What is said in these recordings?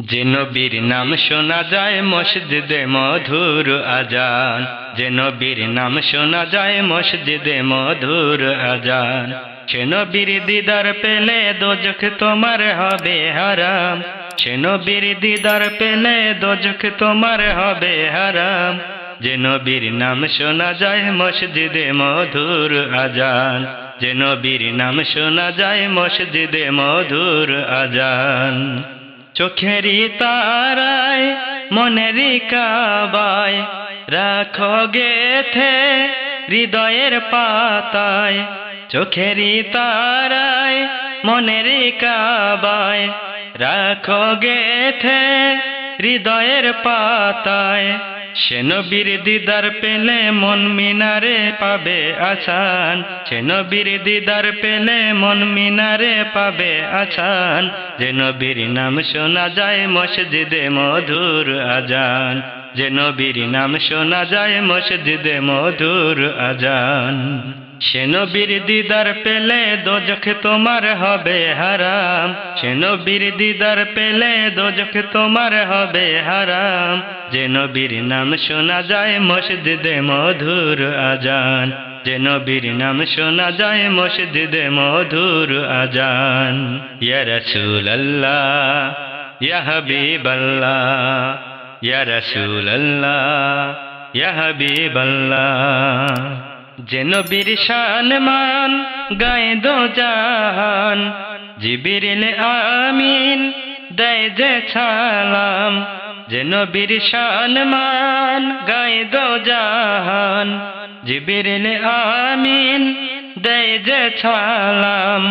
যে নবীর নাম শোনা যায় মসজিদে মধুর আজান, যে নবীর নাম শোনা যায় মসজিদে মধুর আজান। সে নবীর দিদার পেলে দোজখ তোমার হবে হারাম, সে নবীর দিদার পেলে দোজখ তোমার হবে হারাম। যে নবীর নাম শোনা যায় মসজিদে মধুর আজান, যে নবীর নাম শোনা যায় মসজিদে মধুর আজান। চোখেরই তারায় মনেরই কাবায় রাখো গেথে হৃদয়ের পাতায়, চোখেরই তারায় মনেরই কাবায় রাখো গেথে হৃদয়ের পাতায়। সে নবীর দিদার পেলে মন মিনারে পাবে আসান, সে নবীর দিদার পেলে মন মিনারে পাবে আসান। যে নবীর নাম শোনা যায় মসজিদে মধুর আজান, যে নবীর নাম শোনা যায় মসজিদে মধুর আজান। সে নবীর দিদার পেলে দোজখ তোমার হবে হারাম, সে নবীর দিদার পেলে দোজখ তোমার হবে হারাম। যে নবীর নাম শোনা যায় মসজিদে মধুর আজান, যে নবীর নাম শোনা যায় মসজিদে মধুর আজান। ইয়া রাসূলুল্লাহ ইয়া হাবিবাল্লাহ, ইয়া রাসূলুল্লাহ ইয়া হাবিবাল্লাহ। যে নবীর শান মান গায়ে দো জাহান, জিবরিল আমিন দেয় যে সালাম। যে নবীর শান মান গায়ে দো জাহান, জিবরিল আমিন দেয় যে সালাম।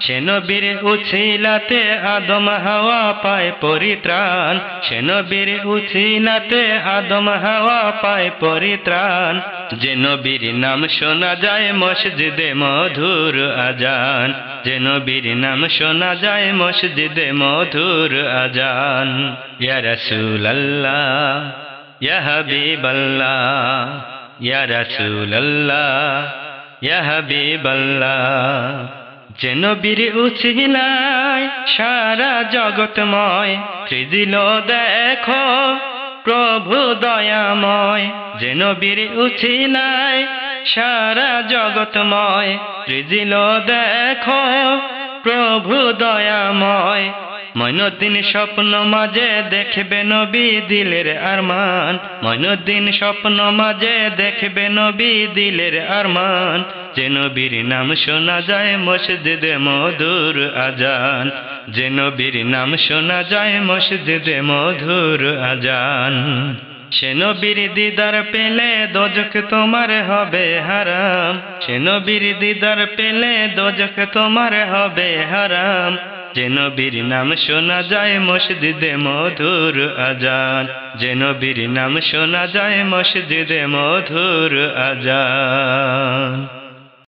সে নবীর উছিলাতে আদম হাওয়া পায় পরিত্রাণ, সে নবীর উছিলাতে আদম হাওয়া পায় পরিত্রাণ। যে নবীর নাম শোনা যায় মসজিদে মধুর আজান, যে নবীর নাম শোনা যায় মসজিদে মধুর আজান। ইয়া রাসূলুল্লাহ ইয়া হাবিবাল্লাহ, ইয়া রাসূলুল্লাহ ইয়া হাবিবাল্লাহ। যে নবীর উছিলায় সারা জগৎময় সৃজিল দেখো প্রভু দয়াময়। যে নবীর উছিলায় সারা জগৎময় সৃজিল দেখো প্রভু দয়াময়। মঈনুদ্দিন স্বপ্ন মাঝে দেখবে নবী দিলের আরমান, মঈনুদ্দিন স্বপ্ন মাঝে দেখবে নবী দিলের আরমান। যে নবীর নাম শোনা যায় মসজিদে মধুর আজান, যে নবীর নাম শোনা যায় মসজিদে মধুর আজান। সে নবীর দিদার পেলে দোজখ তোমার হবে হারাম, সে নবীর দিদার পেলে দোজখ তোমার হবে হারাম। যে নবীর নাম শোনা যায় মসজিদে মধুর আজান, যে নবীর নাম শোনা যায় মসজিদে মধুর আজান।